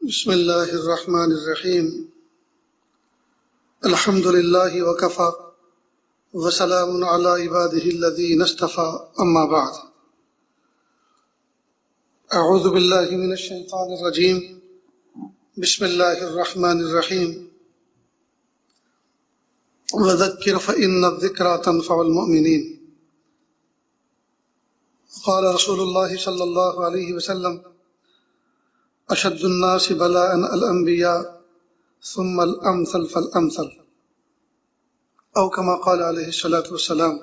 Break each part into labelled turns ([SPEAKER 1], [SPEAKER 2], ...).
[SPEAKER 1] بسم اللہ الرحمن الرحیم الحمد للہ وکفی وسلام علی عبادہ الذین اصطفی اما بعد اعوذ باللہ من الشیطان الرجیم بسم اللہ الرحمن الرحیم وذکر فإن الذکرى تنفع المؤمنین قال رسول اللہ صلی اللہ علیہ وسلم اشد الناس بلاء الانبیاء ثم الامثل فالامثل او كما قال علیہ الصلاۃ والسلام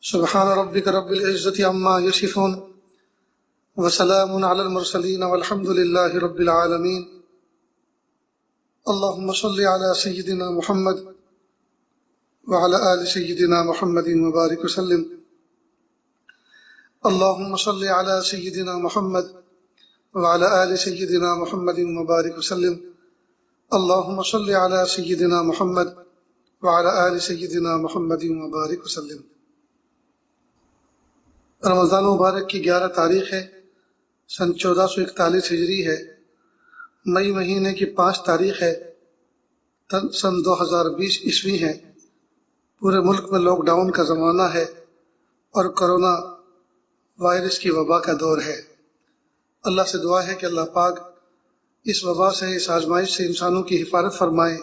[SPEAKER 1] سبحان ربک رب العزۃ عما یصفون وسلام علی المرسلین والحمد للہ رب العالمین اللهم صل علی سیدنا محمد وعلى آل سیدنا محمد وبارک وسلم اللهم صل علی سیدنا محمد وعلى آل سيدنا محمد وبارك وسلم اللهم صل على سيدنا محمد وعلى آل سيدنا محمد وبارك وسلم۔ رمضان مبارک کی 11 تاریخ ہے، سن 1441 ہجری ہے، مئی مہینے کی 5 تاریخ ہے، سن 2020 عیسوی ہے۔ پورے ملک میں لاک ڈاؤن کا زمانہ ہے اور کرونا وائرس کی وبا کا دور ہے۔ اللہ سے دعا ہے کہ اللہ پاک اس وبا سے، اس آزمائش سے انسانوں کی حفاظت فرمائے،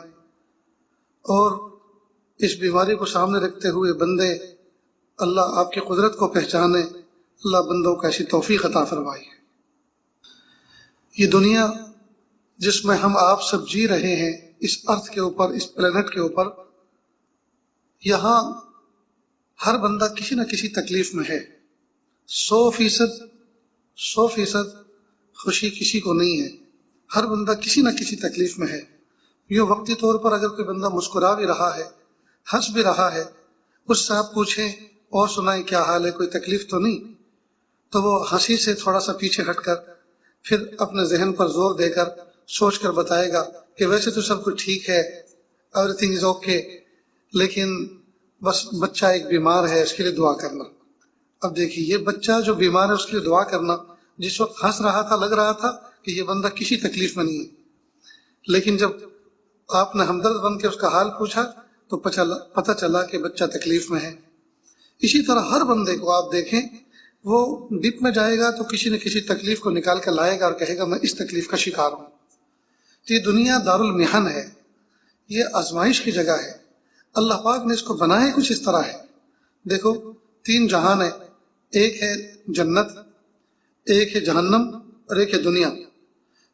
[SPEAKER 1] اور اس بیماری کو سامنے رکھتے ہوئے بندے اللہ آپ کی قدرت کو پہچانے، اللہ بندوں کو ایسی توفیق عطا فرمائے۔ یہ دنیا جس میں ہم آپ سب جی رہے ہیں، اس ارتھ کے اوپر، اس پلینٹ کے اوپر، یہاں ہر بندہ کسی نہ کسی تکلیف میں ہے۔ 100% خوشی کسی کو نہیں ہے، ہر بندہ کسی نہ کسی تکلیف میں ہے۔ یوں وقتی طور پر اگر کوئی بندہ مسکرا بھی رہا ہے، ہنس بھی رہا ہے، اس سے آپ پوچھیں اور سنائیں کیا حال ہے، کوئی تکلیف تو نہیں، تو وہ ہنسی سے تھوڑا سا پیچھے ہٹ کر پھر اپنے ذہن پر زور دے کر سوچ کر بتائے گا کہ ویسے تو سب کچھ ٹھیک ہے، ایوری تھنگ از اوکے، لیکن بس بچہ ایک بیمار ہے، اس کے لیے دعا کرنا۔ اب دیکھیے، یہ بچہ جو بیمار ہے اس کے لیے دعا کرنا، جس وقت ہنس رہا تھا لگ رہا تھا کہ یہ بندہ کسی تکلیف میں نہیں ہے، لیکن جب آپ نے ہمدرد بن کے اس کا حال پوچھا تو پتہ چلا کہ بچہ تکلیف میں ہے۔ اسی طرح ہر بندے کو آپ دیکھیں، وہ ڈپ میں جائے گا تو کسی نہ کسی تکلیف کو نکال کر لائے گا اور کہے گا میں اس تکلیف کا شکار ہوں۔ تو یہ دنیا دارالمحن ہے، یہ آزمائش کی جگہ ہے۔ اللہ پاک نے اس کو بنایا کچھ اس طرح ہے۔ دیکھو، 3 جہان ہے، ایک ہے جنت، ایک ہے جہنم اور ایک ہے دنیا۔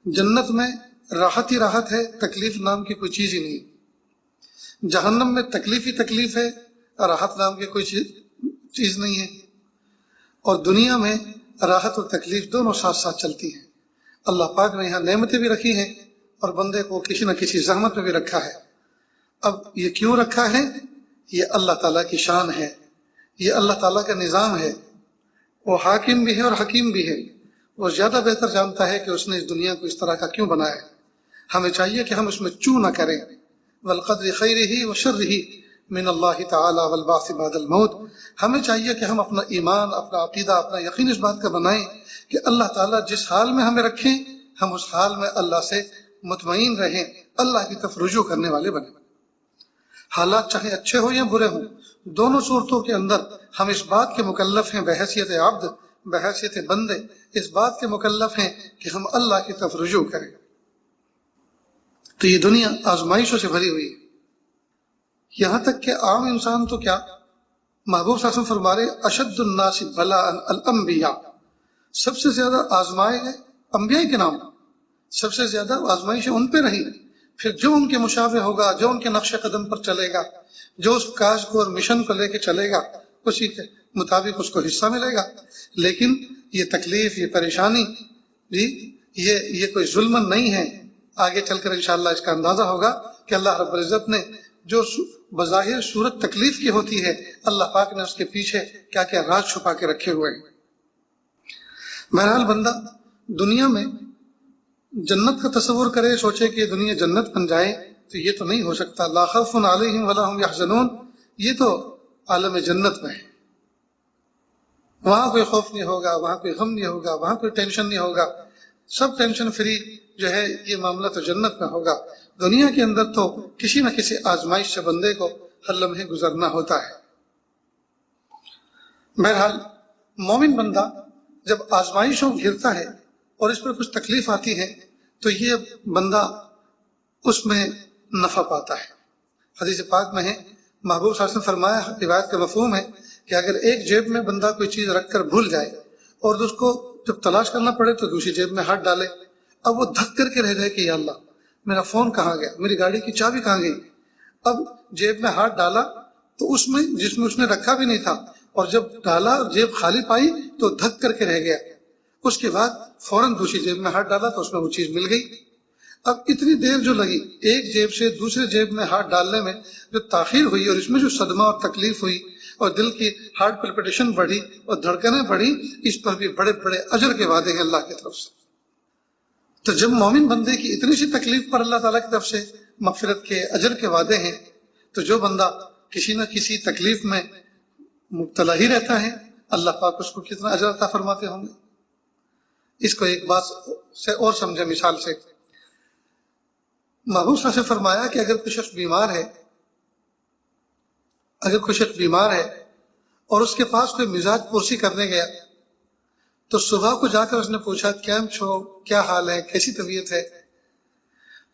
[SPEAKER 1] جنت میں راحت ہی راحت ہے، تکلیف نام کی کوئی چیز ہی نہیں۔ جہنم میں تکلیف ہی تکلیف ہے، راحت نام کی کوئی چیز نہیں ہے۔ اور دنیا میں راحت اور تکلیف دونوں ساتھ ساتھ چلتی ہیں۔ اللہ پاک نے یہاں نعمتیں بھی رکھی ہیں اور بندے کو کسی نہ کسی زحمت میں بھی رکھا ہے۔ اب یہ کیوں رکھا ہے؟ یہ اللہ تعالیٰ کی شان ہے، یہ اللہ تعالیٰ کا نظام ہے۔ وہ حاکم بھی ہے اور حکیم بھی ہے، وہ زیادہ بہتر جانتا ہے کہ اس نے اس دنیا کو اس طرح کا کیوں بنایا ہے۔ ہمیں چاہیے کہ ہم اس میں چوں نہ کریں۔ والقدر خیرہ وشرہ من اللہ تعالی والبعث بعد الموت۔ ہمیں چاہیے کہ ہم اپنا ایمان، اپنا عقیدہ، اپنا یقین اس بات کا بنائیں کہ اللہ تعالیٰ جس حال میں ہمیں رکھیں، ہم اس حال میں اللہ سے مطمئن رہیں، اللہ کی طرف رجوع کرنے والے بنیں۔ حالات چاہے اچھے ہوں یا برے ہوں، دونوں صورتوں کے اندر ہم اس بات کے مکلف ہیں، بحیثیت عبد، بحیثیت بندے، اس بات کے مکلف ہیں کہ ہم اللہ کی طرف رجوع کریں۔ تو یہ دنیا آزمائشوں سے بھری ہوئی ہے، یہاں تک کہ عام انسان تو کیا، محبوب صلی اللہ علیہ وسلم فرما رہے اشد الناس بلاء الانبیاء، سب سے زیادہ آزمائے گئے انبیاء کے نام، سب سے زیادہ آزمائشیں ان پہ رہی۔ پھر جو ان کے مشابہ ہوگا، جو ان کے نقش قدم پر چلے گا، جو اس کاج کو اور مشن کو لے کے چلے گا، اسی کے مطابق اس کو حصہ ملے گا۔ لیکن یہ تکلیف، یہ پریشانی، یہ کوئی ظلم نہیں ہے۔ آگے چل کر انشاءاللہ اس کا اندازہ ہوگا کہ اللہ رب العزت نے جو بظاہر صورت تکلیف کی ہوتی ہے، اللہ پاک نے اس کے پیچھے کیا کیا راز چھپا کے رکھے ہوئے ہیں۔ بہرحال بندہ دنیا میں جنت کا تصور کرے، سوچے کہ دنیا جنت بن جائے، تو یہ تو نہیں ہو سکتا۔ لا خوف علیہم ولا هم یحزنون، یہ تو عالم جنت میں ہے، وہاں کوئی خوف نہیں ہوگا، وہاں کوئی غم نہیں ہوگا، وہاں کوئی ٹینشن نہیں ہوگا۔ سب ٹینشن فری جو ہے یہ معاملہ تو جنت میں ہوگا. دنیا کے اندر تو کسی نہ کسی آزمائش سے بندے کو ہر لمحے گزرنا ہوتا ہے. بہرحال مومن بندہ جب آزمائشوں گرتا ہے اور اس پر کچھ تکلیف آتی ہے تو یہ بندہ اس میں نفع پاتا ہے. حدیث پاک میں ہے محبوب صلی اللہ علیہ وسلم فرمایا، روایت کا مفہوم ہے کہ اگر ایک جیب میں بندہ کوئی چیز رکھ کر بھول جائے اور اس کو جب تلاش کرنا پڑے تو دوسری جیب میں ہاتھ ڈالے، اب وہ دھک کر کے رہ جائے کہ یا اللہ میرا فون کہاں گیا، میری گاڑی کی چابی کہاں گئی. اب جیب میں ہاتھ ڈالا تو اس میں جس میں اس نے رکھا بھی نہیں تھا، اور جب ڈالا جیب خالی پائی تو دھک کر کے رہ گیا. اس کے بعد فوراً دوسری جیب میں ہاتھ ڈالا تو اس میں وہ چیز مل گئی. اب اتنی دیر جو لگی ایک جیب سے دوسرے جیب میں ہاتھ ڈالنے میں، جو تاخیر ہوئی اور اس میں جو صدمہ اور تکلیف ہوئی اور دل کی ہارٹ پلپٹیشن بڑھی اور دھڑکنیں بڑھی، اس پر بھی بڑے بڑے اجر کے وعدے ہیں اللہ کی طرف سے. تو جب مومن بندے کی اتنی سی تکلیف پر اللہ تعالیٰ کی طرف سے مغفرت کے اجر کے وعدے ہیں، تو جو بندہ کسی نہ کسی تکلیف میں مبتلا ہی رہتا ہے اللہ پاک اس کو کتنا اجر عطا فرماتے ہوں گے. اس کو ایک بات سے اور سمجھے مثال سے. محبوب صلی اللہ علیہ وسلم فرمایا کہ اگر کوئی شخص بیمار ہے اور اس کے پاس کوئی مزاج پرسی کرنے گیا تو صبح کو جا کر اس نے پوچھا کیم چھو، کیا حال ہے، کیسی طبیعت ہے،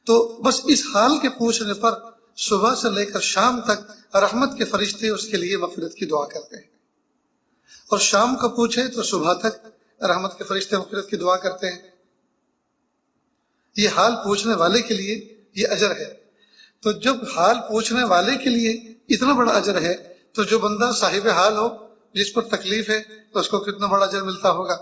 [SPEAKER 1] تو بس اس حال کے پوچھنے پر صبح سے لے کر شام تک رحمت کے فرشتے اس کے لیے مغفرت کی دعا کرتے ہیں، اور شام کو پوچھے تو صبح تک رحمت کے فرشتے مغفرت کی دعا کرتے ہیں. یہ حال پوچھنے والے کے لیے یہ اجر ہے. تو جب حال پوچھنے والے کے لیے اتنا بڑا اجر ہے تو جو بندہ صاحب حال ہو، جس پر تکلیف ہے، تو اس کو کتنا بڑا اجر ملتا ہوگا.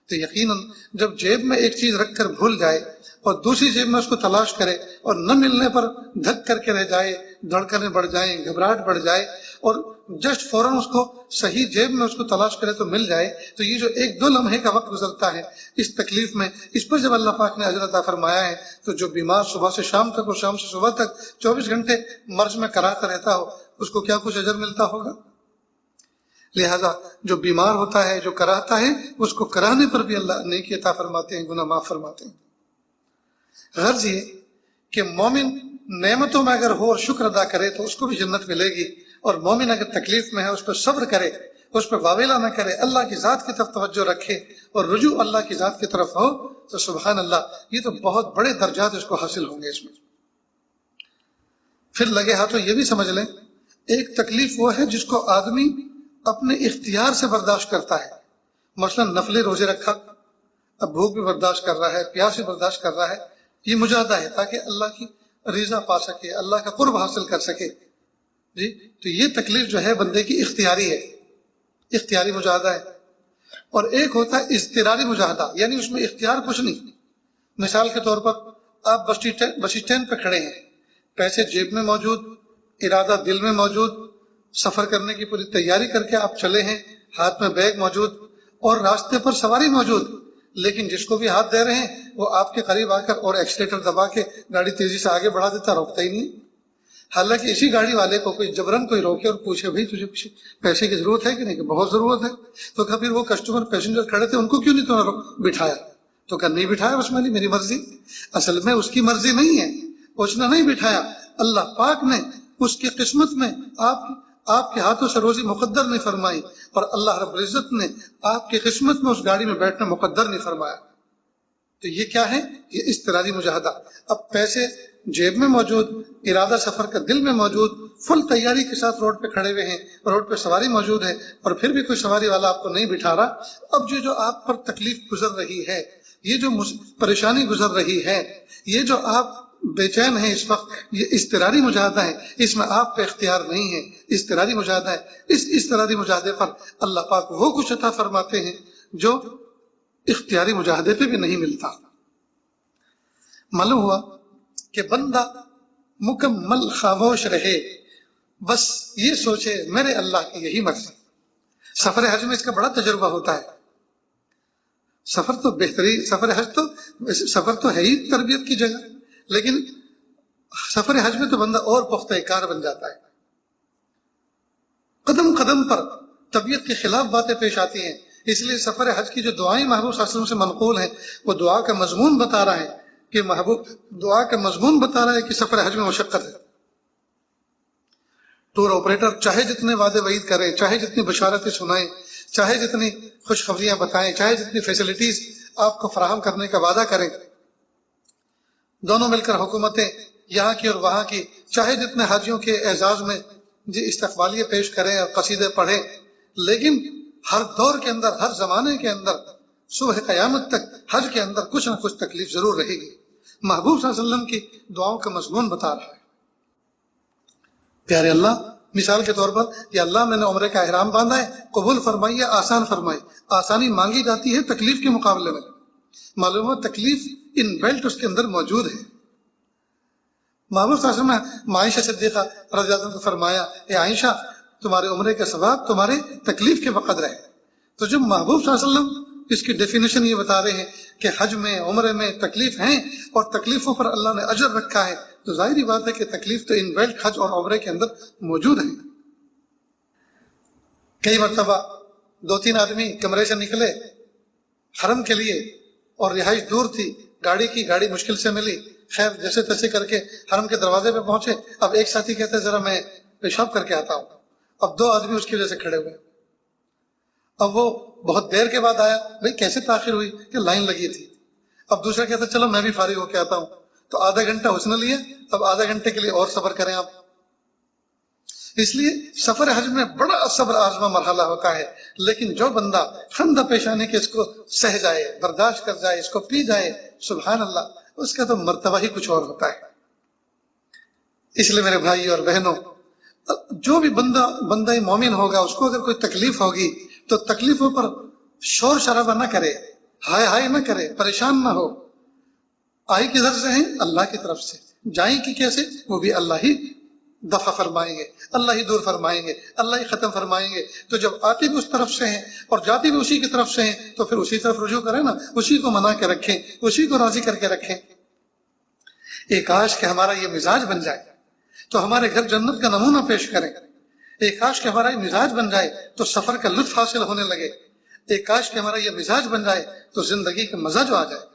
[SPEAKER 1] تو یقیناً جب جیب میں ایک چیز رکھ کر بھول جائے اور دوسری جیب میں اس کو تلاش کرے اور نہ ملنے پر دھک کر کے رہ جائے، دھڑکنیں بڑھ جائیں، گھبراہٹ بڑھ جائے، اور جسٹ فوراً اس کو صحیح جیب میں اس کو تلاش کرے تو مل جائے، تو یہ جو ایک دو لمحے کا وقت گزرتا ہے اس تکلیف میں، اس پر جب اللہ پاک نے اجر عطا فرمایا ہے، تو جو بیمار صبح سے شام تک اور شام سے صبح تک 24 گھنٹے مرض میں کراہتا رہتا ہو، اس کو کیا کچھ اجر ملتا ہوگا. لہذا جو بیمار ہوتا ہے، جو کراہتا ہے، اس کو کرانے پر بھی اللہ نیکی عطا فرماتے ہیں، گناہ معاف فرماتے ہیں. غرض یہ کہ مومن نعمتوں میں اگر ہو اور شکر ادا کرے تو اس کو بھی جنت ملے گی، اور مومن اگر تکلیف میں ہے اس پر صبر کرے، اس پر واویلا نہ کرے، اللہ کی ذات کی طرف توجہ رکھے اور رجوع اللہ کی ذات کی طرف ہو، تو سبحان اللہ، یہ تو بہت بڑے درجات اس کو حاصل ہوں گے. اس میں پھر لگے ہاتھوں یہ بھی سمجھ لیں، ایک تکلیف وہ ہے جس کو آدمی اپنے اختیار سے برداشت کرتا ہے. مثلا نفلی روزے رکھا، اب بھوک بھی برداشت کر رہا ہے، پیاس بھی برداشت کر رہا ہے، یہ مجاہدہ ہے تاکہ اللہ کی رضا پا سکے، اللہ کا قرب حاصل کر سکے. جی تو یہ تکلیف جو ہے بندے کی اختیاری ہے، اختیاری مجاہدہ ہے. اور ایک ہوتا ہے اضطراری مجاہدہ، یعنی اس میں اختیار کچھ نہیں. مثال کے طور پر آپ بس اسٹینڈ پہ کھڑے ہیں، پیسے جیب میں موجود، ارادہ دل میں موجود، سفر کرنے کی پوری تیاری کر کے آپ چلے ہیں، ہاتھ میں بیگ موجود اور راستے پر سواری موجود، لیکن جس کو بھی ہاتھ دے رہے ہیں وہ آپ کے قریب آ کر اور ایکسیلیٹر دبا کے گاڑی تیزی سے آگے بڑھا دیتا، روکتا ہی نہیں. حالانکہ اسی گاڑی والے کو کوئی جبرن کوئی روکے اور پوچھے بھائی تجھے پیسے کی ضرورت ہے کہ نہیں، کہ بہت ضرورت ہے، تو کہا پھر وہ کسٹمر پیسنجر کھڑے تھے ان کو کیوں نہیں تو بٹھایا، تو کہا نہیں بٹھایا، اس میں نہیں، میری مرضی. اصل میں اس کی مرضی نہیں ہے، اس نے نہیں بٹھایا، اللہ پاک نے اس کی قسمت میں آپ کے ہاتھوں سے روزی مقدر نہیں فرمائی، اور اللہ رب العزت نے آپ کی قسمت میں اس گاڑی میں بیٹھنا مقدر نہیں فرمایا. تو یہ کیا ہے؟ یہ اضطراری مجاہدہ. اب پیسے جیب میں موجود، ارادہ سفر کا دل میں موجود، فل تیاری کے ساتھ روڈ پہ کھڑے ہوئے ہیں، روڈ پہ سواری موجود ہے، اور پھر بھی کوئی سواری والا آپ کو نہیں بٹھا رہا. اب جو آپ پر تکلیف گزر رہی ہے، یہ جو پریشانی گزر رہی ہے، یہ جو آپ بے چین ہیں اس وقت، یہ اضطراری مجاہدہ ہے، اس میں آپ کا اختیار نہیں ہے، اضطراری مجاہدہ ہے. اس اضطراری مجاہدے پر اللہ پاک وہ کچھ عطا فرماتے ہیں جو اختیاری مجاہدے پہ بھی نہیں ملتا. معلوم ہوا کہ بندہ مکمل خاموش رہے، بس یہ سوچے میرے اللہ کی یہی مرضی. سفر حج میں اس کا بڑا تجربہ ہوتا ہے. سفر تو بہترین، سفر تو ہے ہی تربیت کی جگہ، لیکن سفر حج میں تو بندہ اور پختہ کار بن جاتا ہے. قدم قدم پر طبیعت کے خلاف باتیں پیش آتی ہیں، اس لیے سفر حج کی جو دعائیں محبوب صلی اللہ علیہ وسلم سے منقول ہیں وہ دعا کا مضمون بتا رہا ہے کہ محبوب دعا کا مضمون بتا رہا ہے کہ سفر حج میں مشقت ہے. ٹور آپریٹر چاہے جتنے وعدے وعید کریں، چاہے جتنی بشارتیں سنائیں، چاہے جتنی خوشخبریاں بتائیں، چاہے جتنی فیسلٹیز آپ کو فراہم کرنے کا وعدہ کریں، دونوں مل کر حکومتیں یہاں کی اور وہاں کی چاہے جتنے حاجیوں کے اعزاز میں استقبالیے پیش کریں اور قصیدے پڑھیں، لیکن ہر دور کے اندر، ہر زمانے کے اندر، صبح قیامت تک حج کے اندر کچھ نہ کچھ تکلیف ضرور رہے گی. محبوب صلی اللہ علیہ وسلم کی دعاؤں کا مضمون بتا رہا ہے. پیارے اللہ، مثال کے طور پر کہ اللہ میں نے عمرے کا احرام باندھا ہے، قبول فرمائیے، آسان فرمائے. آسانی مانگی جاتی ہے تکلیف کے مقابلے میں. معلوم ہو تکلیف ان بیلٹ اس کے اندر موجود ہے. محبوب صلی اللہ علیہ وسلم نے عائشہ صدیقہ رضی اللہ عنہا کو فرمایا، اے عائشہ، تمہارے عمرے کا ثواب تمہارے تکلیف کے بقدر ہے. تو جب محبوب صلی اللہ علیہ وسلم اس کی ڈیفینیشن یہ بتا رہے ہیں کہ حج میں، عمرے میں تکلیف ہیں اور تکلیفوں پر اللہ نے اجر رکھا ہے، تو ظاہری بات ہے کہ تکلیف تو ان بیلٹ حج اور عمرے کے اندر موجود ہے. کئی مرتبہ 2-3 آدمی کمرے سے نکلے حرم کے لیے اور رہائش دور تھی، گاڑی مشکل سے ملی، خیر جیسے تیسے کر کے حرم کے دروازے پہ پہنچے. اب ایک ساتھی کہتے ذرا میں پیشاب کر کے آتا ہوں. اب 2 آدمی اس کی وجہ سے کھڑے ہوئے. اب وہ بہت دیر کے بعد آیا، بھئی کیسے تاخیر ہوئی؟ کہ لائن لگی تھی. اب دوسرا کہتا چلو میں بھی فارغ ہو کے آتا ہوں. تو آدھا گھنٹہ اس نے لیا، اب آدھا گھنٹے کے لیے اور صبر کریں آپ. اس لیے سفر حج میں بڑا صبر آزما مرحلہ ہوتا ہے، لیکن جو بندہ خندہ پیش آنے کے اس کو سہ جائے، برداشت کر جائے، اس کو پی جائے، سبحان اللہ، اس کا تو مرتبہ ہی کچھ اور ہوتا ہے. اس لیے میرے بھائی اور بہنوں، جو بھی بندہ مومن ہوگا، اس کو اگر کوئی تکلیف ہوگی تو تکلیفوں پر شور شرابہ نہ کرے، ہائے ہائے نہ کرے، پریشان نہ ہو. آئی کدھر سے ہیں؟ اللہ کی طرف سے. جائیں کی کیسے؟ وہ بھی اللہ ہی دفع فرمائیں گے، اللہ ہی دور فرمائیں گے، اللہ ہی ختم فرمائیں گے. تو جب آتی بھی اس طرف سے ہیں اور جاتی بھی اسی کی طرف سے ہیں تو پھر اسی طرف رجوع کریں نا، اسی کو منا کے رکھیں، اسی کو راضی کر کے رکھیں. ایک کاش کہ ہمارا یہ مزاج بن جائے تو ہمارے گھر جنت کا نمونہ پیش کریں. ایک کاش کہ ہمارا یہ مزاج بن جائے تو سفر کا لطف حاصل ہونے لگے. ایک کاش کہ ہمارا یہ مزاج بن جائے تو زندگی کا مزہ جو آ جائے.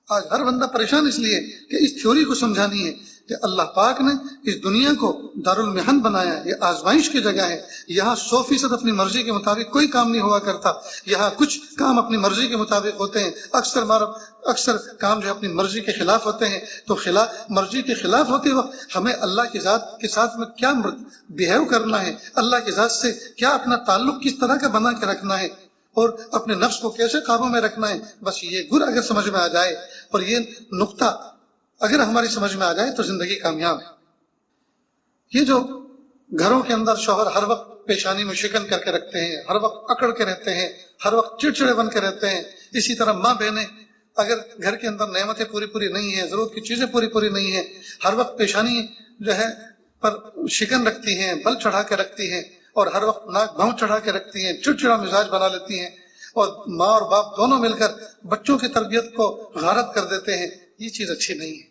[SPEAKER 1] آج ہر بندہ پریشان اس لیے کہ اس تھیوری کو سمجھانی ہے کہ اللہ پاک نے اس دنیا کو دارالمحن بنایا، یہ آزمائش کی جگہ ہے. یہاں 100% اپنی مرضی کے مطابق کوئی کام نہیں ہوا کرتا. یہاں کچھ کام اپنی مرضی کے مطابق ہوتے ہیں، اکثر کام جو اپنی مرضی کے خلاف ہوتے ہیں. تو مرضی کے خلاف ہوتے وقت ہمیں اللہ کی ذات کے ساتھ میں کیا بیہیو کرنا ہے، اللہ کی ذات سے کیا اپنا تعلق کس طرح کا بنا کے رکھنا ہے اور اپنے نفس کو کیسے قابو میں رکھنا ہے. بس یہ گر اگر سمجھ میں آ جائے اور یہ نقطہ اگر ہماری سمجھ میں آ جائے تو زندگی کامیاب ہے. یہ جو گھروں کے اندر شوہر ہر وقت پیشانی میں شکن کر کے رکھتے ہیں، ہر وقت اکڑ کے رہتے ہیں، ہر وقت چڑچڑے بن کے رہتے ہیں، اسی طرح ماں بہنیں اگر گھر کے اندر نعمتیں پوری نہیں ہیں، ضرورت کی چیزیں پوری نہیں ہیں، ہر وقت پیشانی جو ہے پر شکن رکھتی ہیں، بل چڑھا کے رکھتی ہیں اور ہر وقت ناک بھاؤں چڑھا کے رکھتی ہیں، چڑچڑا مزاج بنا لیتی ہیں اور ماں اور باپ دونوں مل کر بچوں کی تربیت کو غارت کر دیتے ہیں. یہ چیز اچھی نہیں ہے.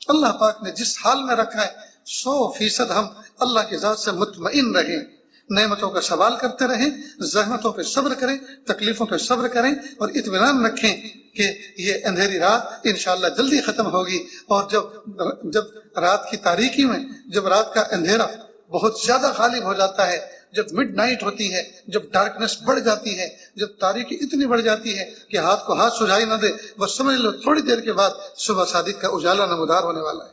[SPEAKER 1] اللہ پاک نے جس حال میں رکھا ہے 100% ہم اللہ کی ذات سے مطمئن رہیں، نعمتوں کا سوال کرتے رہیں، زحمتوں پہ صبر کریں، تکلیفوں پہ صبر کریں اور اطمینان رکھیں کہ یہ اندھیری رات انشاءاللہ جلدی ختم ہوگی. اور جب رات کی تاریکی میں، جب رات کا اندھیرا بہت زیادہ غالب ہو جاتا ہے، جب مڈ نائٹ ہوتی ہے، جب ڈارکنیس بڑھ جاتی ہے، جب تاریکی اتنی بڑھ جاتی ہے کہ ہاتھ کو ہاتھ سجائی نہ دے، بس سمجھ لو تھوڑی دیر کے بعد صبح صادق کا اجالا نمودار ہونے والا ہے.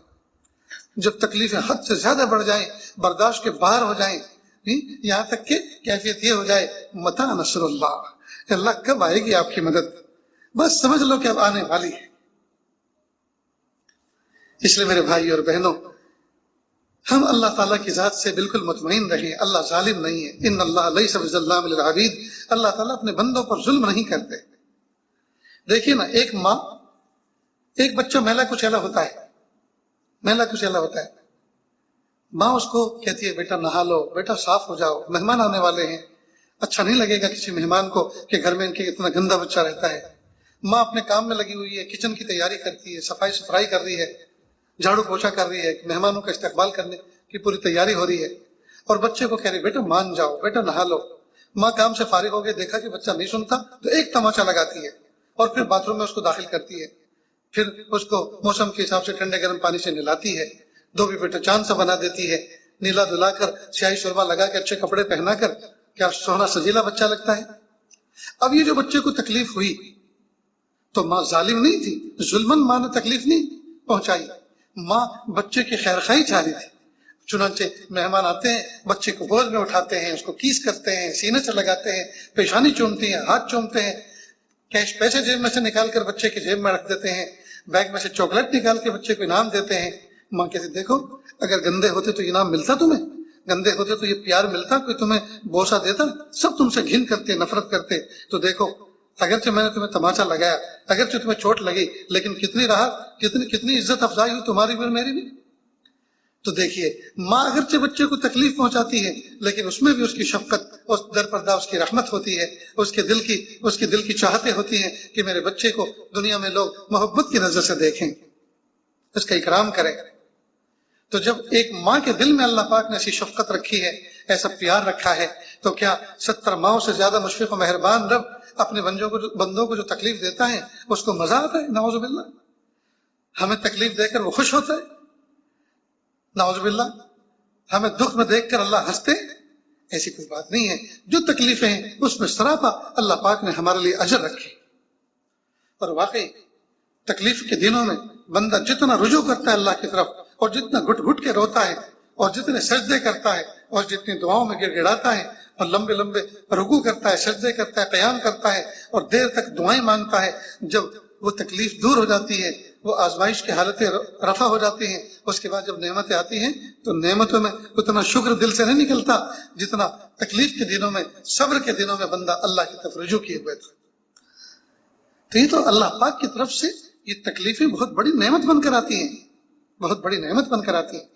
[SPEAKER 1] جب تکلیفیں حد سے زیادہ بڑھ جائیں، برداشت کے باہر ہو جائیں، یہاں تک کہ کیفیت یہ ہو جائے متی نصر اللہ، اللہ کب آئے گی آپ کی مدد، بس سمجھ لو کہ اب آنے والی ہے. اس لیے میرے بھائی اور بہنوں، ہم اللہ تعالیٰ کی ذات سے بالکل مطمئن رہیں. اللہ ظالم نہیں ہے. ان اللہ لیس بظلام للعبید، اللہ تعالیٰ اپنے بندوں پر ظلم نہیں کرتے. دیکھیے نا، ایک ماں، ایک بچہ میلا کچیلا ہوتا ہے، ماں اس کو کہتی ہے بیٹا نہا لو، بیٹا صاف ہو جاؤ، مہمان آنے والے ہیں. اچھا نہیں لگے گا کسی مہمان کو کہ گھر میں ان کے اتنا گندا بچہ رہتا ہے. ماں اپنے کام میں لگی ہوئی ہے، کچن کی تیاری کرتی ہے، صفائی ستھرائی کر رہی ہے، جھاڑو پوچھا کر رہی ہے، مہمانوں کا استقبال کرنے کی پوری تیاری ہو رہی ہے، اور بچے کو کہہ رہی بیٹا مان جاؤ، بیٹا نہا لو. ماں کام سے فارغ ہو گئے، دیکھا کہ بچہ نہیں سنتا تو ایک تماچا لگاتی ہے اور پھر باتھ روم میں اس کو داخل کرتی ہے، پھر اس کو موسم کے حساب سے ٹھنڈے گرم پانی سے نہلاتی ہے، دھوبی بیٹا چاند سا بنا دیتی ہے، نیلا دھلا کر سیاہی سرما لگا کے اچھے کپڑے پہنا کر، کیا سونا سجیلا بچہ لگتا ہے۔ اب یہ جو بچے کو تکلیف ہوئی تو ماں ظالم نہیں تھی، ظلمن ماں نے تکلیف نہیں پہنچائی، ماں بچے کی خیر خواہی چاہ رہی تھی۔ چنانچہ مہمان آتے ہیں، بچے کو گود میں اٹھاتے ہیں، اس کو کیس کرتے ہیں، سینے سے لگاتے ہیں، پیشانی چومتی ہیں، ہاتھ چومتے ہیں، کیش پیسے جیب میں سے نکال کر بچے کی جیب میں رکھ دیتے ہیں، بیگ میں سے چاکلیٹ نکال کے بچے کو انعام دیتے ہیں۔ ماں کہتی دیکھو اگر گندے ہوتے تو انعام ملتا تمہیں، گندے ہوتے تو یہ پیار ملتا، کوئی تمہیں بوسہ دیتا، سب تم سے گھن کرتے نفرت کرتے۔ تو دیکھو اگرچہ میں نے تمہیں تماچا لگایا، اگرچہ تمہیں چوٹ لگی، لیکن کتنی راحت، کتنی عزت افزائی ہوئی تمہاری بھی اور میری بھی۔ تو دیکھیے ماں اگرچہ بچے کو تکلیف پہنچاتی ہے لیکن اس میں بھی اس کی شفقت اور درپردہ اس کی رحمت ہوتی ہے، اس کے دل کی چاہتیں ہوتی ہیں کہ میرے بچے کو دنیا میں لوگ محبت کی نظر سے دیکھیں، اس کا اکرام کریں۔ تو جب ایک ماں کے دل میں اللہ پاک نے ایسی شفقت رکھی ہے، ایسا پیار رکھا ہے، تو کیا 70 ماؤں سے زیادہ مشفق و مہربان رب اپنے بندوں کو جو تکلیف دیتا ہے اس کو مزہ آتا ہے؟ نعوذ باللہ، ہمیں تکلیف دے کر وہ خوش ہوتا ہے؟ نعوذ باللہ، ہمیں دکھ میں دیکھ کر اللہ ہنستے؟ ایسی کوئی بات نہیں ہے۔ جو تکلیفیں ہیں اس میں سراپا اللہ پاک نے ہمارے لیے اجر رکھے۔ اور واقعی تکلیف کے دنوں میں بندہ جتنا رجوع کرتا ہے اللہ کی طرف، اور جتنا گھٹ گھٹ کے روتا ہے، اور جتنے سجدے کرتا ہے، اور جتنی دعاؤں میں گڑ گڑاتا ہے، اور لمبے لمبے رکوع کرتا ہے، سجدے کرتا ہے، قیام کرتا ہے، اور دیر تک دعائیں مانگتا ہے، جب وہ تکلیف دور ہو جاتی ہے، وہ آزمائش کی حالتیں رفع ہو جاتی ہیں، اس کے بعد جب نعمتیں آتی ہیں تو نعمتوں میں اتنا شکر دل سے نہیں نکلتا جتنا تکلیف کے دنوں میں، صبر کے دنوں میں بندہ اللہ کی طرف رجوع کیے ہوئے تھا۔ تو یہ تو اللہ پاک کی طرف سے یہ تکلیفیں بہت بڑی نعمت بن کر آتی ہیں، بہت بڑی نعمت بن کر آتی ہیں۔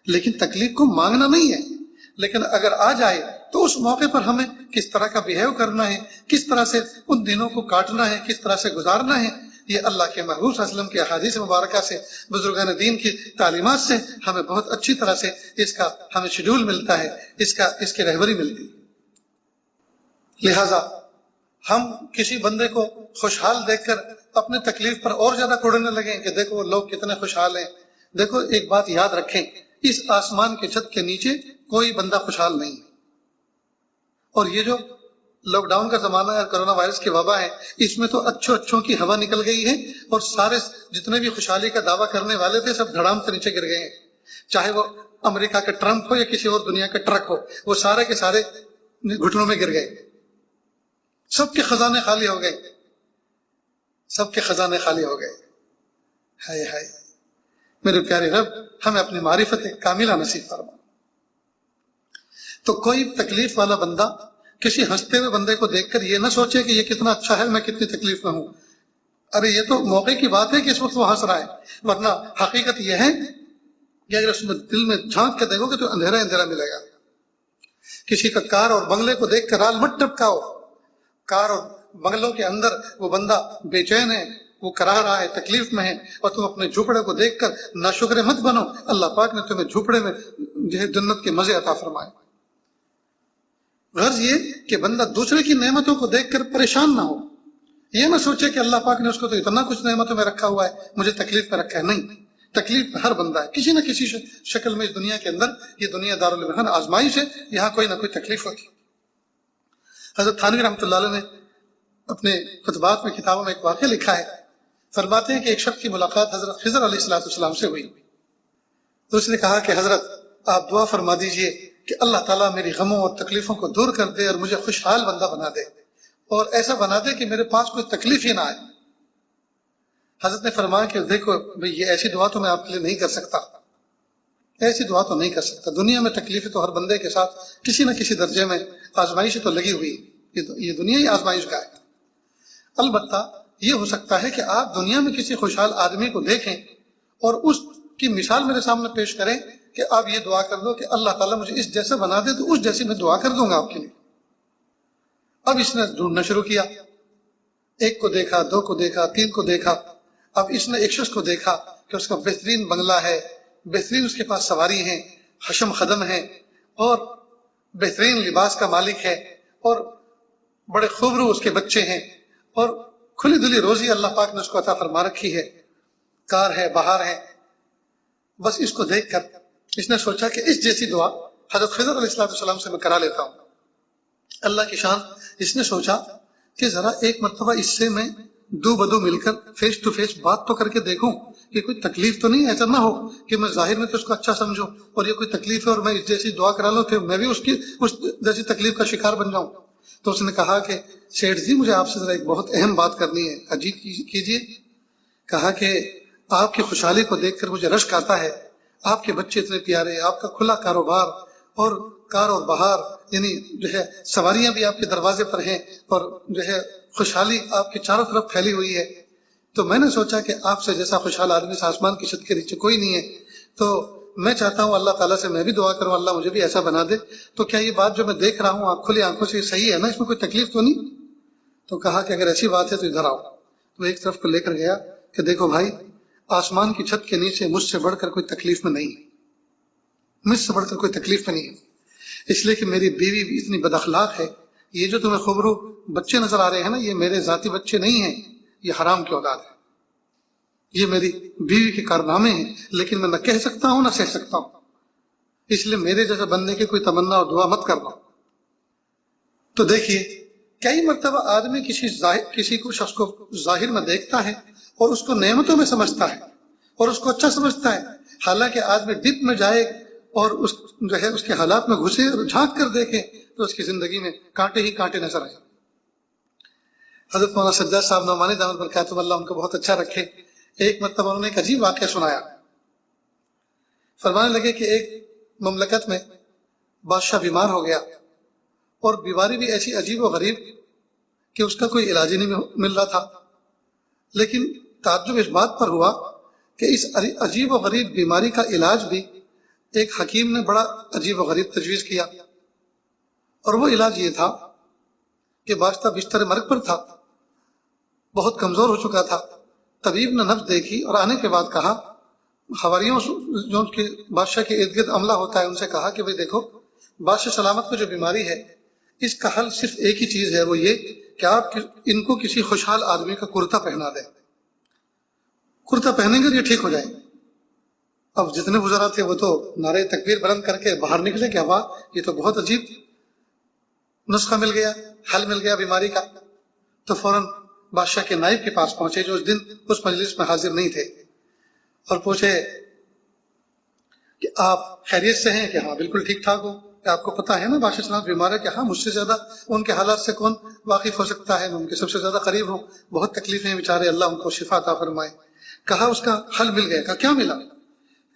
[SPEAKER 1] لیکن تکلیف کو مانگنا نہیں ہے، لیکن اگر آ جائے تو اس موقع پر ہمیں کس طرح کا بیہیو کرنا ہے، کس طرح سے ان دنوں کو کاٹنا ہے، کس طرح سے گزارنا ہے، یہ اللہ کے محبوب صلی اللہ علیہ وسلم کی احادیث مبارکہ سے، بزرگان دین کی تعلیمات سے ہمیں بہت اچھی طرح سے اس کا ہمیں شیڈول ملتا ہے، اس کی رہبری ملتی ہے۔ لہذا ہم کسی بندے کو خوشحال دیکھ کر اپنے تکلیف پر اور زیادہ کوڑنے لگیں کہ دیکھو وہ لوگ کتنے خوشحال ہیں۔ دیکھو ایک بات یاد رکھیں، اس آسمان کے چھت کے نیچے کوئی بندہ خوشحال نہیں ہے۔ اور یہ جو لاک ڈاؤن کا زمانہ ہے، کرونا وائرس کی وبا ہے، اس میں تو اچھوں کی ہوا نکل گئی ہے، اور سارے جتنے بھی خوشحالی کا دعویٰ کرنے والے تھے سب دھڑام سے نیچے گر گئے ہیں، چاہے وہ امریکہ کا ٹرمپ ہو یا کسی اور دنیا کا ٹرک ہو، وہ سارے کے سارے گھٹنوں میں گر گئے، سب کے خزانے خالی ہو گئے، سب کے خزانے خالی ہو گئے۔ ہائے ہائے، میرے پیارے رب ہمیں اپنی معرفت کاملہ نصیب فرما۔ تو کوئی تکلیف والا بندہ کسی ہنستے ہوئے بندے کو دیکھ کر یہ نہ سوچے کہ یہ کتنا اچھا ہے، میں کتنی تکلیف میں ہوں۔ ارے یہ تو موقع کی بات ہے کہ اس وقت وہ ہنس رہا ہے، ورنہ حقیقت یہ ہے کہ اگر اس میں دل میں جھانک کے دیکھو گے تو اندھیرا اندھیرا ملے گا۔ کسی کا کار اور بنگلے کو دیکھ کر رال مت ٹپکاؤ، کار اور بنگلوں کے اندر وہ بندہ بے چین ہے، وہ کرا رہا ہے، تکلیف میں ہے، اور تم اپنے جھوپڑے کو دیکھ کر ناشکر مت بنو۔ اللہ پاک نے تمہیں جھوپڑے میں جو ہے جنت کے مزے عطا فرمائے۔ غرض یہ کہ بندہ دوسرے کی نعمتوں کو دیکھ کر پریشان نہ ہو، یہ نہ سوچے کہ اللہ پاک نے اس کو تو اتنا کچھ نعمتوں میں رکھا ہوا ہے، مجھے تکلیف میں رکھا ہے۔ نہیں، تکلیف ہر بندہ ہے، کسی نہ کسی شکل میں اس دنیا کے اندر، یہ دنیا دارالمحن آزمائش ہے، یہاں کوئی نہ کوئی تکلیف ہوتی۔ حضرت تھانوی رحمۃ اللہ علیہ نے اپنے خطبات میں، کتابوں میں ایک واقعہ لکھا ہے، فرماتے ہیں کہ ایک شخص کی ملاقات حضرت خضر علیہ السلام سے ہوئی، تو اس نے کہا کہ حضرت آپ دعا فرما دیجئے کہ اللہ تعالیٰ میری غموں اور تکلیفوں کو دور کر دے اور مجھے خوشحال بندہ بنا دے، اور ایسا بنا دے کہ میرے پاس کوئی تکلیف ہی نہ آئے۔ حضرت نے فرمایا کہ دیکھو بھئی، یہ ایسی دعا تو میں آپ کے لیے نہیں کر سکتا، ایسی دعا تو نہیں کر سکتا۔ دنیا میں تکلیفیں تو ہر بندے کے ساتھ کسی نہ کسی درجے میں آزمائش تو لگی ہوئی ہے، یہ دنیا ہی آزمائش کا ہے۔ البتہ یہ ہو سکتا ہے کہ آپ دنیا میں کسی خوشحال آدمی کو دیکھیں اور اس کی مثال میرے سامنے پیش کریں کہ آپ یہ دعا کر دو کہ اللہ تعالیٰ مجھے اس جیسے بنا دے، تو اس جیسی میں دعا کر دوں گا آپ کے لیے۔ اب اس نے ڈھونڈنا شروع کیا، ایک کو دیکھا، دو کو دیکھا، تین کو دیکھا، اب اس نے ایک شخص کو دیکھا کہ اس کا بہترین بنگلہ ہے، بہترین اس کے پاس سواری ہیں، حشم خدم ہیں، اور بہترین لباس کا مالک ہے اور بڑے خوبرو اس کے بچے ہیں اور کھلی دلی روزی اللہ پاک نے اس کو عطا فرما رکھی ہے، کار ہے، بہار ہے. بس اس کو دیکھ کر اس نے سوچا کہ اس جیسی دعا حضرت خضر علیہ السلام سے میں کرا لیتا ہوں. اللہ کی شان، اس نے سوچا کہ ذرا ایک مرتبہ اس سے میں دو بدو مل کر فیس ٹو فیس بات تو کر کے دیکھوں کہ کوئی تکلیف تو نہیں. ایسا نہ ہو کہ میں ظاہر میں تو اس کو اچھا سمجھوں اور یہ کوئی تکلیف ہے اور میں اس جیسی دعا کرا لوں کہ میں بھی اس جیسی تکلیف کا شکار بن جاؤں. تو اس نے کہا کہ سیٹھ جی مجھے آپ سے ذرا ایک بہت اہم بات کرنی ہے. عجیب کیجیے. کہا کہ آپ کی خوشحالی کو دیکھ کر مجھے رشک آتا ہے. آپ کے بچے اتنے پیارے، آپ کا کھلا کاروبار اور کار اور بہار، یعنی جو ہے سواریاں بھی آپ کے دروازے پر ہیں اور جو ہے خوشحالی آپ کے چاروں طرف پھیلی ہوئی ہے. تو میں نے سوچا کہ آپ سے جیسا خوشحال آدمی سے آسمان کی چھت کے نیچے کوئی نہیں ہے. تو میں چاہتا ہوں اللہ تعالیٰ سے میں بھی دعا کروں اللہ مجھے بھی ایسا بنا دے. تو کیا یہ بات جو میں دیکھ رہا ہوں آپ کھلی آنکھوں سے صحیح ہے نا؟ اس میں کوئی تکلیف تو نہیں؟ تو کہا کہ اگر ایسی بات ہے تو ادھر آؤ. تو ایک طرف کو لے کر گیا کہ دیکھو بھائی، آسمان کی چھت کے نیچے مجھ سے بڑھ کر کوئی تکلیف میں نہیں ہے، مجھ سے بڑھ کر کوئی تکلیف میں نہیں ہے. اس لیے کہ میری بیوی بھی اتنی بد اخلاق ہے. یہ جو تمہیں خوبرو بچے نظر آ رہے ہیں نا، یہ میرے ذاتی بچے نہیں ہیں، یہ حرام کی اولاد ہے. یہ میری بیوی کے کارنامے ہیں، لیکن میں نہ کہہ سکتا ہوں نہ سہ سکتا ہوں. اس لیے میرے جیسا بننے کی کوئی تمنا اور دعا مت کرنا. تو دیکھیے کئی مرتبہ آدمی کسی کو شخص کو ظاہر میں دیکھتا ہے اور اس کو نعمتوں میں سمجھتا ہے اور اس کو اچھا سمجھتا ہے، حالانکہ آدمی ڈپ میں جائے اور اس جو ہے اس کے حالات میں گھسے اور جھانک کر دیکھے تو اس کی زندگی میں کانٹے ہی کانٹے نظر آئے. حضرت مولانا سجاد صاحب نعمانی دامت برکاتہ اللہ ان کو بہت اچھا رکھے، ایک مرتبہ انہوں نے ایک عجیب واقعہ سنایا. فرمانے لگے کہ ایک مملکت میں بادشاہ بیمار ہو گیا اور بیماری بھی ایسی عجیب و غریب کہ اس کا کوئی علاج ہی نہیں مل رہا تھا. لیکن تعجب اس بات پر ہوا کہ اس عجیب و غریب بیماری کا علاج بھی ایک حکیم نے بڑا عجیب و غریب تجویز کیا. اور وہ علاج یہ تھا کہ بادشاہ بستر مرگ پر تھا، بہت کمزور ہو چکا تھا. طبیب نے نبض دیکھی اور آنے کے بعد کہا، حواریوں جو ان کے بادشاہ کے ارد گرد عملہ ہوتا ہے ان سے کہا کہ بھئی دیکھو بادشاہ سلامت کو جو بیماری ہے اس کا حل صرف ایک ہی چیز ہے، وہ یہ کہ آپ ان کو کسی خوشحال آدمی کا کرتا پہنا دیں. کرتا پہنیں گے تو یہ ٹھیک ہو جائے. اب جتنے وزراء تھے وہ تو نعرے تکبیر بلند کر کے باہر نکلے کہ واہ یہ تو بہت عجیب نسخہ مل گیا، حل مل گیا بیماری کا. تو فوراً بادشاہ کے نائب کے پاس پہنچے جو اس دن اس مجلس میں حاضر نہیں تھے اور پوچھے کہ آپ خیریت سے ہیں؟ کہ ہاں بالکل ٹھیک ٹھاک ہوں. کہ آپ کو پتا ہے نا بادشاہ سلامت بیمار ہے؟ کہ ہاں مجھ سے زیادہ ان کے حالات سے کون واقف ہو سکتا ہے، میں ان کے سب سے زیادہ قریب ہوں، بہت تکلیفیں بیچارے، اللہ ان کو شفا عطا فرمائے. کہا اس کا حل مل گیا. کہا کیا ملا؟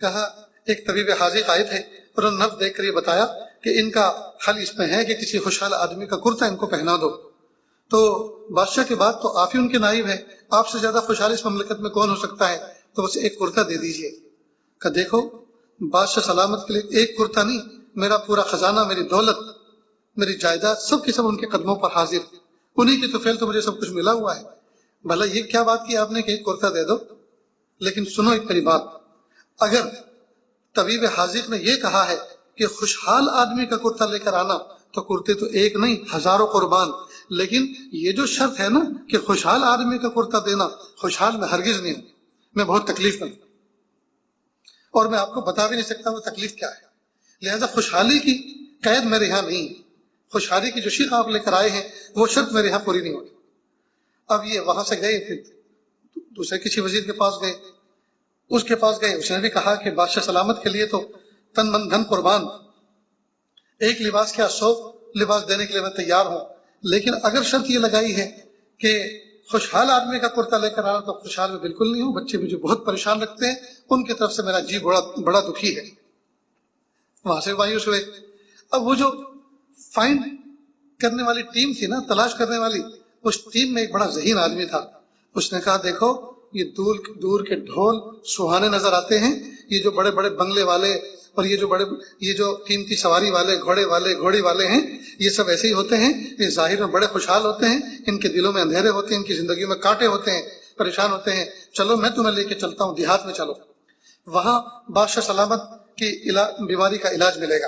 [SPEAKER 1] کہا ایک طبیب حاذق آئے تھے اور انہوں نے نبض دیکھ کر یہ بتایا کہ ان کا حل اس میں ہے کہ کسی خوشحال آدمی کا کرتا ان کو پہنا دو. تو بادشاہ کے بعد تو آپ ہی ان کے نائب ہیں، آپ سے زیادہ خوشحال اس مملکت میں کون ہو سکتا ہے، تو بس ایک کرتا دے دیجئے. کہ دیکھو بادشاہ سلامت کے لیے ایک کرتا نہیں، میرا پورا خزانہ، میری دولت، میری جائیداد سب کی سب ان کے قدموں پر حاضر، انہی کی توفیل تو مجھے سب کچھ ملا ہوا ہے. بھلا یہ کیا بات کی آپ نے کہ ایک کرتا دے دو؟ لیکن سنو ایک میری بات، اگر طبیب حاذق نے یہ کہا ہے کہ خوشحال آدمی کا کرتا لے کر آنا تو کرتے تو ایک نہیں ہزاروں قربان. لیکن یہ جو شرط ہے نا کہ خوشحال آدمی کا کرتا دینا، خوشحال میں ہرگز نہیں ہوں، میں بہت تکلیف میں ہوں اور میں آپ کو بتا بھی نہیں سکتا وہ تکلیف کیا ہے. لہذا خوشحالی کی قید میرے یہاں نہیں، خوشحالی کی جو شیخ آپ لے کر آئے ہیں وہ شرط میرے یہاں پوری نہیں ہوگی. اب یہ وہاں سے گئے، پھر دوسرے کسی وزیر کے پاس گئے، اس کے پاس گئے، اس نے بھی کہا کہ بادشاہ سلامت کے لیے تو تن من دھن قربان، ایک لباس کیا 100 لباس دینے کے لیے میں تیار ہوں، لیکن اگر شرط یہ لگائی ہے کہ خوشحال آدمی کا کرتا لے کر آنا تو خوشحال میں بالکل نہیں ہوں، بچے مجھے بہت پریشان رکھتے ہیں، ان کی طرف سے میرا جی بڑا دکھی ہے. وہاں سے مایوس ہوئے. اب وہ جو فائنڈ کرنے والی ٹیم تھی نا، تلاش کرنے والی، اس ٹیم میں ایک بڑا ذہین آدمی تھا. اس نے کہا دیکھو یہ دور کے ڈھول سہانے نظر آتے ہیں، یہ جو بڑے بڑے بنگلے والے اور یہ جو قیمتی سواری والے، گھوڑی والے ہیں، یہ سب ایسے ہی ہوتے ہیں، یہ ظاہر میں بڑے خوشحال ہوتے ہیں، ان کے دلوں میں اندھیرے ہوتے ہیں، ان کی زندگیوں میں کانٹے ہوتے ہیں، پریشان ہوتے ہیں. چلو میں تمہیں لے کے چلتا ہوں دیہات میں، چلو وہاں بادشاہ سلامت کی بیماری کا علاج ملے گا.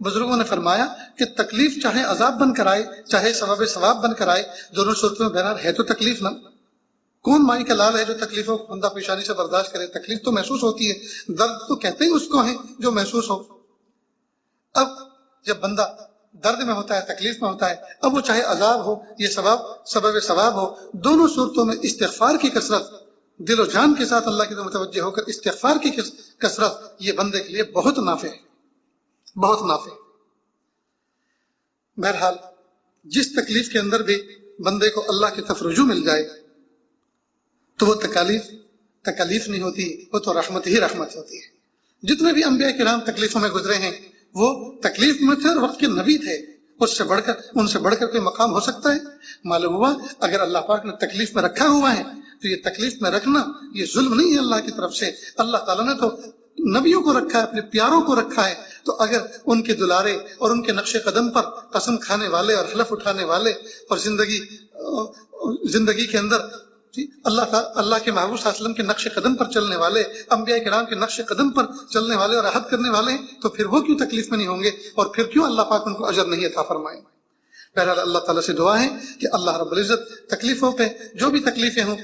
[SPEAKER 1] بزرگوں نے فرمایا کہ تکلیف چاہے عذاب بن کر آئے چاہے سبب ثواب بن کر آئے، دونوں صورتوں میں بہرحال ہے تو تکلیف نا۔ کون مائی کا لال ہے جو تکلیفوں کو بندہ پیشانی سے برداشت کرے؟ تکلیف تو محسوس ہوتی ہے، درد تو کہتے ہی اس کو ہے جو محسوس ہو۔ اب جب بندہ درد میں ہوتا ہے، تکلیف میں ہوتا ہے، اب وہ چاہے عذاب ہو یہ سبب ثواب ہو، دونوں صورتوں میں استغفار کی کثرت، دل و جان کے ساتھ اللہ کی طرف متوجہ ہو کر استغفار کی کثرت، یہ بندے کے لیے بہت نافع ہے، بہت نافع۔ بہرحال جس تکلیف کے اندر بھی بندے کو اللہ کی طرف رجوع مل جائے تو وہ تکلیف نہیں ہوتی، وہ تو رحمت ہی رحمت ہوتی ہے۔ جتنے بھی انبیاء کرام تکلیفوں میں گزرے ہیں وہ تکلیف میں تھے اور وقت کے نبی تھے، ان سے بڑھ کر کوئی مقام ہو سکتا ہے؟ معلوم ہوا اگر اللہ پاک نے تکلیف میں رکھا ہوا ہے تو یہ تکلیف میں رکھنا یہ ظلم نہیں ہے اللہ کی طرف سے۔ اللہ تعالیٰ نے تو نبیوں کو رکھا ہے، اپنے پیاروں کو رکھا ہے، تو اگر ان کے دلارے اور ان کے نقش قدم پر قسم کھانے والے اور حلف اٹھانے والے اور زندگی کے اندر اللہ کے محبوب صلی اللہ علیہ وسلم کے نقش قدم پر چلنے والے، انبیاء کرام کے نقش قدم پر چلنے والے اور عہد کرنے والے ہیں، تو پھر وہ کیوں تکلیف میں نہیں ہوں گے، اور پھر کیوں اللہ پاک ان کو اجر نہیں عطا فرمائیں؟ بہرحال اللہ تعالیٰ سے دعا ہے کہ اللہ رب العزت تکلیفوں پہ جو بھی تکلیفیں ہوں،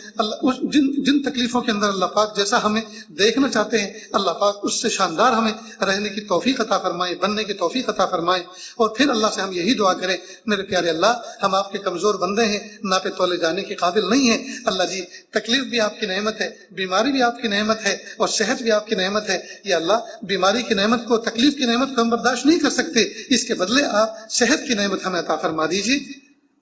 [SPEAKER 1] جن تکلیفوں کے اندر اللہ پاک جیسا ہمیں دیکھنا چاہتے ہیں اللہ پاک اس سے شاندار ہمیں رہنے کی توفیق عطا فرمائے، بننے کی توفیق عطا فرمائے۔ اور پھر اللہ سے ہم یہی دعا کریں، میرے پیارے اللہ ہم آپ کے کمزور بندے ہیں، ناپے تولے جانے کے قابل نہیں ہیں، اللہ جی تکلیف بھی آپ کی نعمت ہے، بیماری بھی آپ کی نعمت ہے، اور صحت بھی آپ کی نعمت ہے۔ یا اللہ بیماری کی نعمت کو، تکلیف کی نعمت کو ہم برداشت نہیں کر سکتے، اس کے بدلے آپ صحت کی نعمت ہمیں عطا فرما دیجیے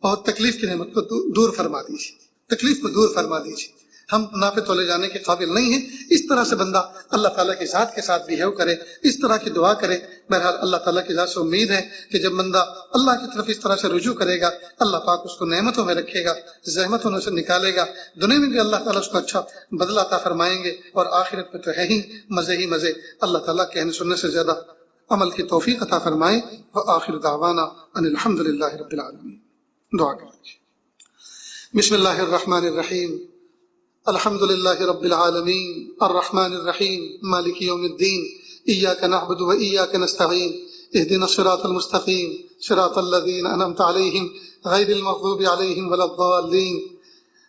[SPEAKER 1] اور تکلیف کی نعمت کو دور فرما دیجیے، تکلیف کو دور فرما دیجیے۔ ہم ناپے تولے جانے کے قابل نہیں ہیں۔ اس طرح سے بندہ اللہ تعالیٰ کی ذات کے ساتھ بیہیو کرے، اس طرح کی دعا کرے۔ بہرحال اللہ تعالیٰ کی ذات سے امید ہے کہ جب بندہ اللہ کی طرف اس طرح سے رجوع کرے گا اللہ پاک اس کو نعمتوں میں رکھے گا، زحمتوں میں سے نکالے گا، دنیا میں بھی اللہ تعالیٰ اس کو اچھا بدلہ عطا فرمائیں گے، اور آخرت میں تو ہے ہی مزے۔ اللہ تعالیٰ کہنے سننے سے زیادہ عمل کی توفیق عطا فرمائے۔ وآخر دعوانا ان الحمد للہ رب العالمین۔ دعا کریں۔ بسم اللہ الرحمن الرحیم، الحمد للہ رب العالمین الرحمن الرحیم مالک یوم الدین، ایاک نعبد و ایاک نستعین، اہدنا الصراط المستقیم صراط الذین انعمت علیہم غیر المغضوب علیہم ولا الضالین،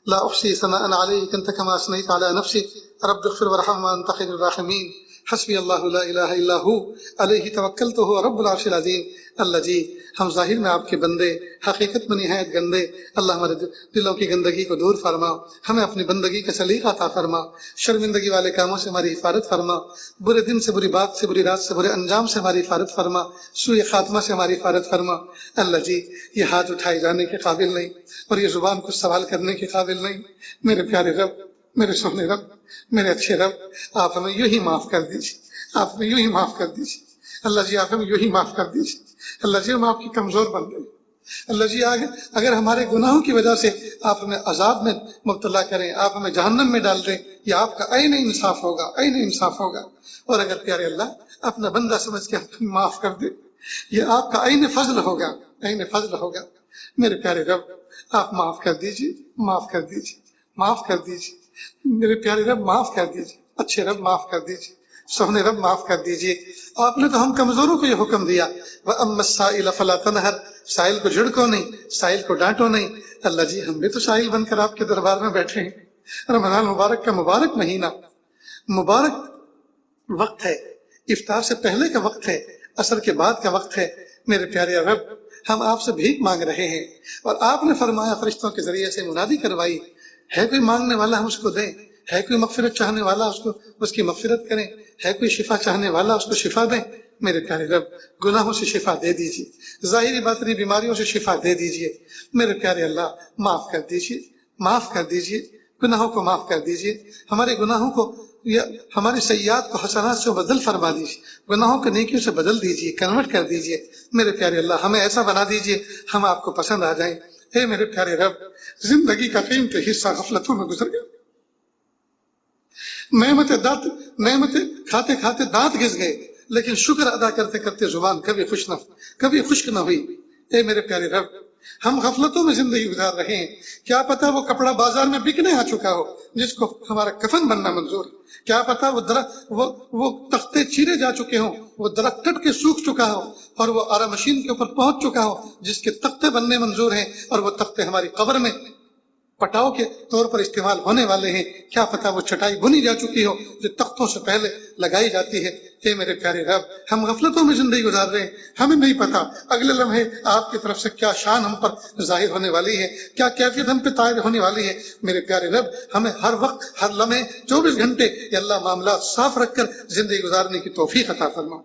[SPEAKER 1] لا احصی ثناء علیک انت کما اثنیت علی نفسک، رب اغفر وارحم وانت خیر الراحمین، حسبی اللہ لا الہ الا ہو علیہ توکلت ہو رب العرش العظیم۔ اللہ جی ہم ظاہر میں آپ کے بندے، حقیقت میں نہایت گندے، اللہ ہمارے دلوں کی گندگی کو دور فرما، ہمیں اپنی بندگی کا سلیقہ عطا فرما، شرمندگی والے کاموں سے ہماری حفاظت فرما، برے دن سے، بری بات سے، بری رات سے، برے انجام سے ہماری حفاظت فرما، سوء خاتمہ سے ہماری حفاظت فرما۔ اللہ جی یہ ہاتھ اٹھائے جانے کے قابل نہیں اور یہ زبان کو سوال کرنے کے قابل نہیں، میرے پیارے رب، میرے سونے رب، میرے اچھے رب، آپ ہمیں یوں ہی معاف کر دیجیے، آپ ہمیں یوں ہی معاف کر دیجیے۔ اللہ جی آپ ہمیں یوں ہی معاف کر دیجیے۔ اللہ جی ہم آپ کی کمزور بندے ہیں، اللہ جی اگر ہمارے گناہوں کی وجہ سے آپ ہمیں عذاب میں مبتلا کریں، آپ ہمیں جہنم میں ڈال دیں، یہ آپ کا عین انصاف ہوگا، عین انصاف ہوگا۔ اور اگر پیارے اللہ اپنا بندہ سمجھ کے ہمیں معاف کر دے، یہ آپ کا عین فضل ہوگا، عین فضل ہوگا۔ میرے پیارے رب آپ معاف کر دیجیے، معاف کر دیجیے، معاف کر دیجیے، میرے پیارے رب معاف کر دیجیے، اچھے رب معاف کر دیجیے، سونے رب معاف کر دیجیے۔ آپ نے تو ہم کمزوروں کو یہ حکم دیا، وَأَمَّا السَّائِلَ فَلَا تَنْهَرْ، سائل کو جھڑکو نہیں، سائل کو ڈانٹو نہیں۔ اللہ جی ہم بھی تو سائل بن کر آپ کے دربار میں بیٹھے ہیں۔ رمضان مبارک کا مبارک مہینہ، مبارک وقت ہے، افطار سے پہلے کا وقت ہے، عصر کے بعد کا وقت ہے۔ میرے پیارے رب ہم آپ سے بھیک مانگ رہے ہیں، اور آپ نے فرمایا فرشتوں کے ذریعے سے منادی کروائی، ہے کوئی مانگنے والا ہم اس کو دیں، ہے کوئی مغفرت چاہنے والا اس کی مغفرت کریں، ہے کوئی شفا چاہنے والا اس کو شفا دیں۔ میرے پیارے رب گناہوں سے شفا دے دیجیے، ظاہری باطنی بیماریوں سے شفا دے دیجیے۔ میرے پیارے اللہ معاف کر دیجیے، معاف کر دیجیے، گناہوں کو معاف کر دیجیے، ہمارے گناہوں کو یا ہمارے سیئات کو حسنات سے بدل فرما دیجیے، گناہوں کو نیکیوں سے بدل دیجیے، کنورٹ کر دیجیے۔ میرے پیارے اللہ ہمیں ایسا بنا دیجیے ہم آپ کو پسند آ جائیں۔ اے میرے پیارے رب زندگی کا قیمتی حصہ غفلتوں میں گزر گیا، نعمتیں کھاتے کھاتے دانت گھس گئے، لیکن شکر ادا کرتے کرتے زبان کبھی خشک نہ ہوئی۔ اے میرے پیارے رب ہم غفلتوں میں زندگی گزار رہے ہیں. کیا پتا وہ کپڑا بازار میں بکنے آ چکا ہو جس کو ہمارا کفن بننا منظور ہے. کیا پتا وہ تختے چیرے جا چکے ہوں, وہ درخت کٹ کے سوکھ چکا ہو, اور وہ آرا مشین کے اوپر پہنچ چکا ہو جس کے تختے بننے منظور ہیں, اور وہ تختے ہماری قبر میں پٹاؤ کے طور پر استعمال ہونے والے ہیں. کیا پتا وہ چٹائی بنی جا چکی ہو جو تختوں سے پہلے لگائی جاتی ہے. اے میرے پیارے رب, ہم غفلتوں میں زندگی گزار رہے ہیں, ہمیں نہیں پتا اگلے لمحے آپ کی طرف سے کیا شان ہم پر ظاہر ہونے والی ہے, کیا کیفیت ہم پہ طائر ہونے والی ہے. میرے پیارے رب, ہمیں ہر وقت ہر لمحے 24 گھنٹے یا اللہ معاملات صاف رکھ کر زندگی گزارنے کی توفیق عطا فرما.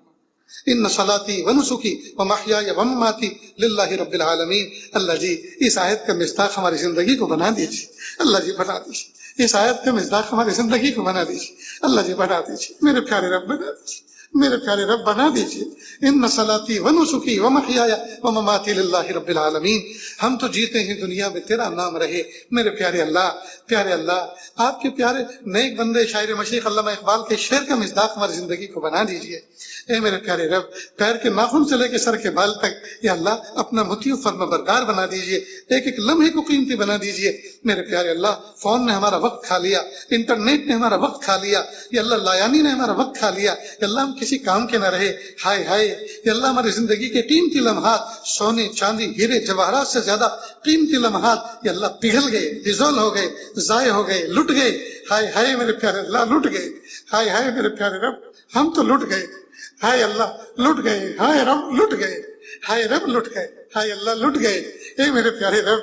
[SPEAKER 1] ان صلاتی و نسکی و محیای و مماتی للہ رب العالمین. اللہ جی اس آیت کا مصداق ہماری زندگی کو بنا دیجیے. اللہ جی بنا دیجیے اس آیت کا مصداق ہماری زندگی کو بنا دیجیے. اللہ جی بنا دیجیے. میرے پیارے رب بنا دیجیے, میرے پیارے رب بنا دیجیے. ان صلاتی و نسکی و محیای و مماتی للہ رب العالمین. ہم تو جیتے ہیں دنیا میں تیرا نام رہے. میرے پیارے اللہ, آپ کے پیارے نیک بندے شاعر مشرق علامہ اقبال کے شعر کا مصداق ہماری زندگی کو بنا دیجیے. اے میرے پیارے رب, پیر کے ناخن سے لے کے سر کے بال تک یا اللہ اپنا مطیع و فرما بردار بنا دیجیے. ایک ایک لمحے کو قیمتی بنا دیجیے. میرے پیارے اللہ, فون نے ہمارا وقت کھا لیا, انٹرنیٹ نے ہمارا وقت کھا لیا, یا اللہ لایانی نے ہمارا وقت کھا لیا, یا اللہ ہم کسی کام کے نہ رہے. ہائے ہائے یا اللہ, ہماری زندگی کے قیمتی لمحات, سونے چاندی ہیرے جواہرات سے زیادہ قیمتی لمحات یا اللہ پگھل گئے, ڈیزول ہو گئے, ضائع ہو گئے, لٹ گئے. ہائے ہائے میرے پیارے اللہ, لٹ گئے. ہائے ہائے میرے پیارے رب, ہم تو لٹ گئے. ہائے اللہ لٹ گئے, ہائے رب لٹ گئے, ہائے رب لٹ گئے, ہائے اللہ لٹ گئے. اے میرے پیارے رب,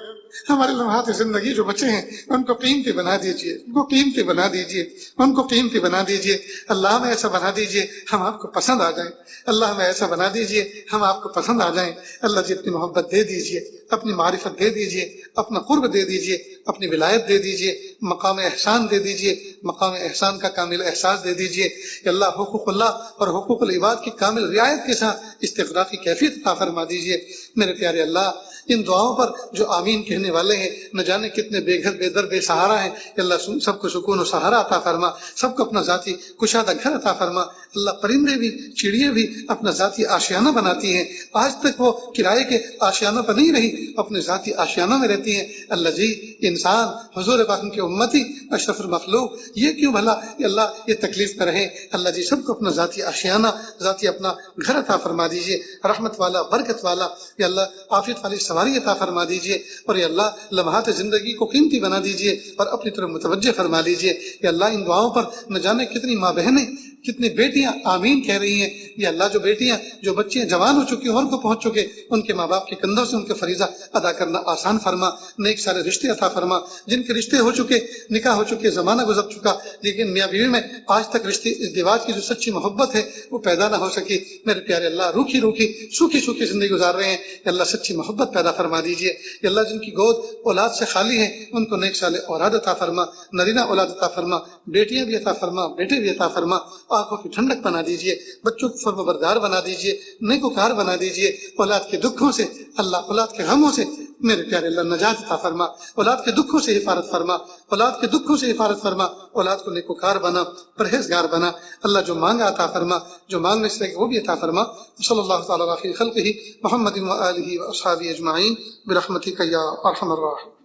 [SPEAKER 1] ہمارے لمحات زندگی جو بچے ہیں ان کو قیمتی بنا دیجیے, ان کو قیمتی بنا دیجیے, ان کو قیمتی بنا دیجیے. اللہ ہمیں ایسا بنا دیجیے ہم آپ کو پسند آ جائیں. اللہ ہمیں ایسا بنا دیجیے ہم آپ کو پسند آ جائیں. اللہ جی اپنی محبت دے دیجیے, اپنی معرفت دے دیجیے, اپنا قرب دے دیجیے, اپنی ولایت دے دیجیے, مقام احسان دے دیجیے, مقام احسان کا کامل احساس دے دیجیے. کہ اللہ حقوق اللہ اور حقوق العباد کی کامل رعایت کے ساتھ استغراق کی کیفیت عطا فرما دیجیے. میرے پیارے اللہ, ان دعاؤں پر جو آمین کہنے والے ہیں نہ جانے کتنے بے گھر بے در بے سہارا ہیں. اللہ سب کو سکون و سہارا عطا فرما, سب کو اپنا ذاتی کشادہ گھر عطا فرما. اللہ پرندے بھی چڑیے بھی اپنا ذاتی آشیانہ بناتی ہیں. آج تک وہ کرائے کے آشیانوں پر نہیں رہی, اپنے ذاتی آشیانوں میں رہتی ہیں. اللہ جی انسان حضور پاک کی امتی اشرف المخلوق یہ کیوں بھلا اللہ یہ تکلیف میں رہے. اللہ جی سب کو اپنا ذاتی آشیانہ, ذاتی اپنا گھر عطا فرما دیجیے. رحمت والا, برکت والا یا اللہ عافیت والی سواری عطا فرما دیجیے. اور یا اللہ لمحات زندگی کو قیمتی بنا دیجیے اور اپنی طرف متوجہ فرما لیجیے. یا اللہ ان دعاؤں پر نہ جانے کتنی ماں بہنیں, کتنی بیٹیاں آمین کہہ رہی ہیں. یا اللہ جو بیٹیاں جو بچیاں جوان ہو چکی عمر کو پہنچ چکے, ان کے ماں باپ کے کندھوں سے ان کے فریضہ ادا کرنا آسان فرما. نیک سارے رشتے عطا فرما. جن کے رشتے ہو چکے, نکاح ہو چکے, زمانہ گزر چکا, لیکن میاں بیوی میں آج تک رشتے ازدواج کی جو سچی محبت ہے وہ پیدا نہ ہو سکی. میرے پیارے اللہ روکھی روکھی سوکھی سوکھی زندگی گزار رہے ہیں. یا اللہ سچی محبت پیدا فرما دیجیے. یا اللہ جن کی گود اولاد سے خالی ہیں ان کو نیک سال اولاد عطا فرما, نرینہ اولاد عطا فرما, بیٹیاں بھی عطا فرما, بیٹے بھی عطا فرما. آنکھوں کی ٹھنڈک بنا دیجیے, بچوں کو فرمانبردار بنا دیجیے, نیکوکار بنا دیجیے. اولاد کے دکھوں سے اللہ, اولاد کے غموں سے میرے پیارے اللہ نجات عطا فرما. اولاد کے دکھوں سے حفاظت فرما, اولاد کے دکھوں سے حفاظت فرما. اولاد کو نیکوکار بنا, پرہیزگار بنا. اللہ جو مانگا عطا فرما, جو مانگنے سے وہ بھی عطا فرما. صلی اللہ تعالی علیہ خلقہ محمد و آلہ و اصحابہ اجمعین برحمتک یا ارحم الراحمین.